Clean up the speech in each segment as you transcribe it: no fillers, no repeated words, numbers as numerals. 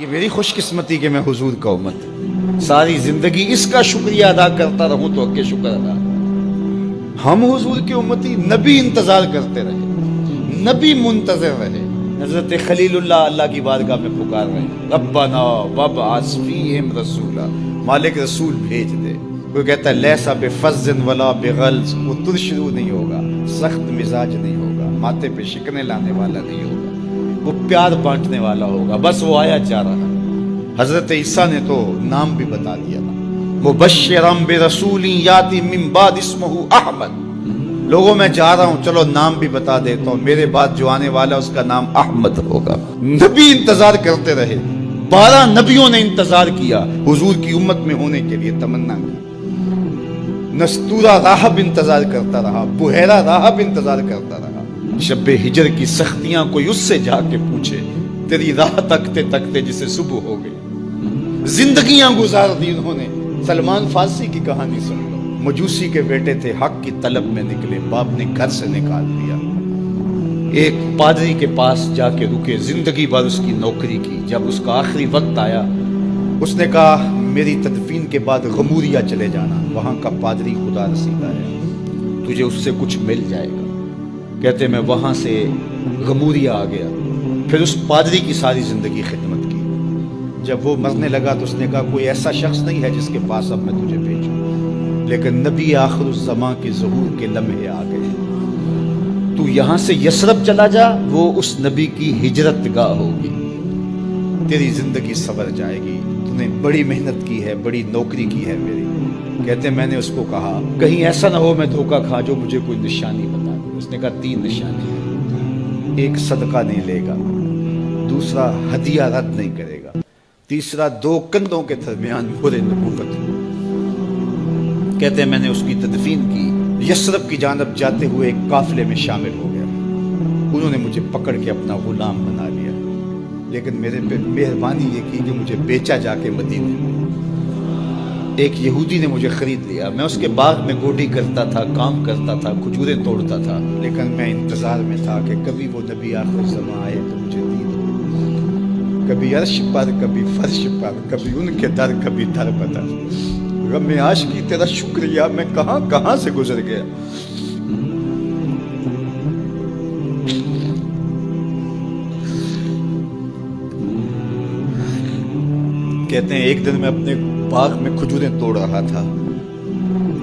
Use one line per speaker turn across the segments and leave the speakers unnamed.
یہ میری خوش قسمتی کہ میں حضور کا امت ساری زندگی اس کا شکریہ ادا کرتا رہوں تو کہ شکر ادا. ہم حضور کی امتی، نبی انتظار کرتے رہے، نبی منتظر رہے. حضرت خلیل اللہ کی بارگاہ میں پکار رہے، ربنا وابعث فیہم رسولا، مالک رسول بھیج دے. کوئی کہتا ہے لیسا بفظ ولا بغلظ، وہ ترشرو نہیں ہوگا، سخت مزاج نہیں ہوگا، ماتھے پہ شکنے لانے والا نہیں ہوگا، وہ پیار بانٹنے والا ہوگا. بس وہ آیا جا رہا. حضرت عیسیٰ نے تو نام بھی بتا دیا نا، مبشرم برسول یاتی من بعد اسمہ احمد. لوگوں میں جا رہا ہوں، چلو نام بھی بتا دیتا ہوں، میرے بعد جو آنے والا اس کا نام احمد ہوگا. نبی انتظار کرتے رہے، 12 نبیوں نے انتظار کیا حضور کی امت میں ہونے کے لیے، تمنا کی. نستورہ راہب انتظار کرتا رہا، بحیرہ راہب انتظار کرتا رہا. شب ہجر کی سختیاں کوئی اس سے جا کے پوچھے، تیری راہ تکتے تکتے جسے صبح ہو گئی. زندگیاں گزار دی انہوں نے. سلمان فارسی کی کہانی سن لو. مجوسی کے بیٹے تھے، حق کی طلب میں نکلے، باپ نے گھر سے نکال دیا. ایک پادری کے پاس جا کے رکے، زندگی بھر اس کی نوکری کی. جب اس کا آخری وقت آیا، اس نے کہا میری تدفین کے بعد غموریہ چلے جانا، وہاں کا پادری خدا رسیدہ ہے، تجھے اس سے کچھ مل جائے گا. کہتے میں وہاں سے غموریہ آ گیا. پھر اس پادری کی ساری زندگی خدمت کی. جب وہ مرنے لگا تو اس نے کہا کوئی ایسا شخص نہیں ہے جس کے پاس اب میں تجھے بھیجوں، لیکن نبی آخر الزماں کے ظہور کے لمحے آ گئے. تو یہاں سے یثرب چلا جا، وہ اس نبی کی ہجرت گاہ ہوگی، تیری زندگی سنور جائے گی. تو نے بڑی محنت کی ہے، بڑی نوکری کی ہے میری. کہتے میں نے اس کو کہا کہیں ایسا نہ ہو میں دھوکہ کھا جو مجھے کوئی نشانی بتا دے. اس نے کہا 3 نشانی ہیں، ایک صدقہ نہیں لے گا، دوسرا ہدیہ رد نہیں کرے گا، تیسرا 2 کندھوں کے درمیان مہر نبوت. کہتے ہیں میں نے اس کی تدفین کی، یثرب کی جانب جاتے ہوئے ایک قافلے میں شامل ہو گیا. انہوں نے مجھے پکڑ کے اپنا غلام بنا لیا، لیکن میرے پہ مہربانی یہ کی کہ مجھے بیچا جا کے مدینے میں. ایک یہودی نے مجھے خرید لیا. میں اس کے باغ میں گوڈی کرتا تھا، کام کرتا تھا، کھجوریں توڑتا تھا، لیکن میں انتظار میں تھا کہ کبھی وہ نبی آخر زمان آئے تو مجھے دید ہو. کبھی عرش پر، کبھی فرش پر، کبھی ان کے در، کبھی در بدر. غم عاشقی تیرا شکریہ میں کہاں کہاں سے گزر گیا. کہتے ہیں ایک دن میں اپنے باغ میں کھجوریں توڑ رہا تھا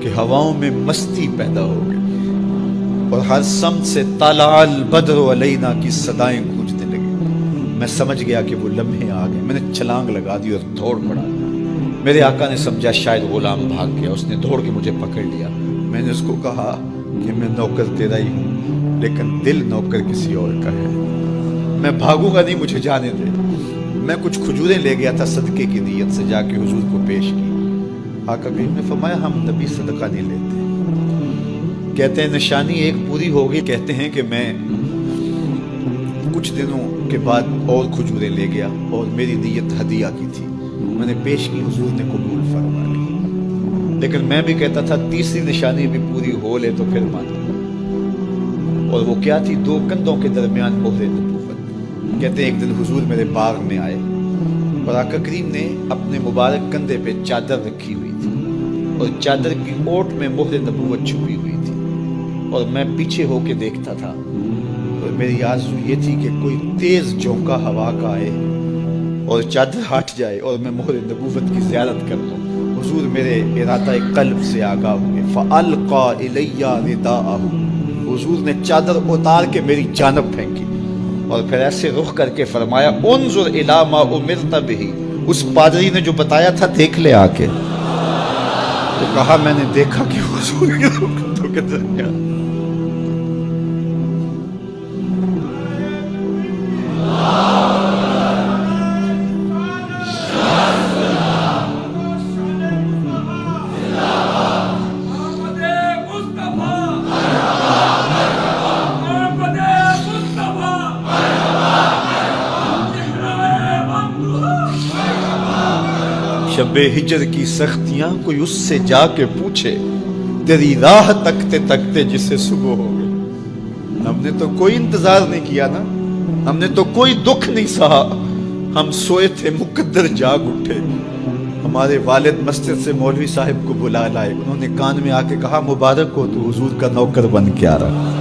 کہ ہواؤں میں مستی پیدا ہو گئی اور ہر سمت سے طلع البدر علینا کی صدائیں گونجنے لگی. میں سمجھ گیا کہ وہ لمحے آ گئے. میں نے چھلانگ لگا دی اور دوڑ پڑا. میرے آقا نے سمجھا شاید غلام بھاگ گیا. اس نے دوڑ کے مجھے پکڑ لیا. میں نے اس کو کہا کہ میں نوکر تیرا ہی ہوں، لیکن دل نوکر کسی اور کا ہے. میں بھاگوں گا نہیں، مجھے جانے دے. میں کچھ کھجوریں لے گیا تھا صدقے کی نیت سے، جا کے حضور کو پیش کی. آقا کریم نے فرمایا ہم نبی صدقہ نہیں لیتے. کہتے ہیں نشانی ایک پوری ہو گئی. کہتے ہیں کہ میں کچھ دنوں کے بعد اور کھجوریں لے گیا اور میری نیت ہدیہ کی تھی. میں نے پیش کی، حضور نے قبول فرما لی. لیکن میں بھی کہتا تھا تیسری نشانی بھی پوری ہو لے تو پھر مانا. اور وہ کیا تھی؟ 2 کندھوں کے درمیان مہر نبوت. کہتے ہیں ایک دن حضور میرے باغ میں آئے اور آقا کریم نے اپنے مبارک کندھے پہ چادر رکھی ہوئی تھی اور چادر کی اوٹ میں مہر نبوت چھپی ہوئی تھی. اور میں پیچھے ہو کے دیکھتا تھا اور میری آرزو یہ تھی کہ کوئی تیز جھونکا ہوا کا آئے اور چادر ہٹ جائے اور میں مہر نبوت کی زیارت کر لوں. حضور میرے ارادہ قلب سے آگاہ ہوئے. فَأَلْقَى إِلَيَّ رِدَاءَهُ، حضور نے چادر اتار کے میری جانب پھینکی اور پھر ایسے رخ کر کے فرمایا انظر الی ما امرت بہ. اس پادری نے جو بتایا تھا دیکھ لے آ کے. تو کہا میں نے دیکھا کہ حضور کے رخ کے درمیان شب ہجر کی سختیاں کوئی اس سے جا کے پوچھے، تیری راہ تکتے تکتے جسے صبح ہو گئی. ہم نے تو کوئی انتظار نہیں کیا نا، ہم نے تو کوئی دکھ نہیں سہا. ہم سوئے تھے، مقدر جاگ اٹھے، ہمارے والد مسجد سے مولوی صاحب کو بلا لائے، انہوں نے کان میں آ کے کہا مبارک ہو تو حضور کا نوکر بن کے آ رہا۔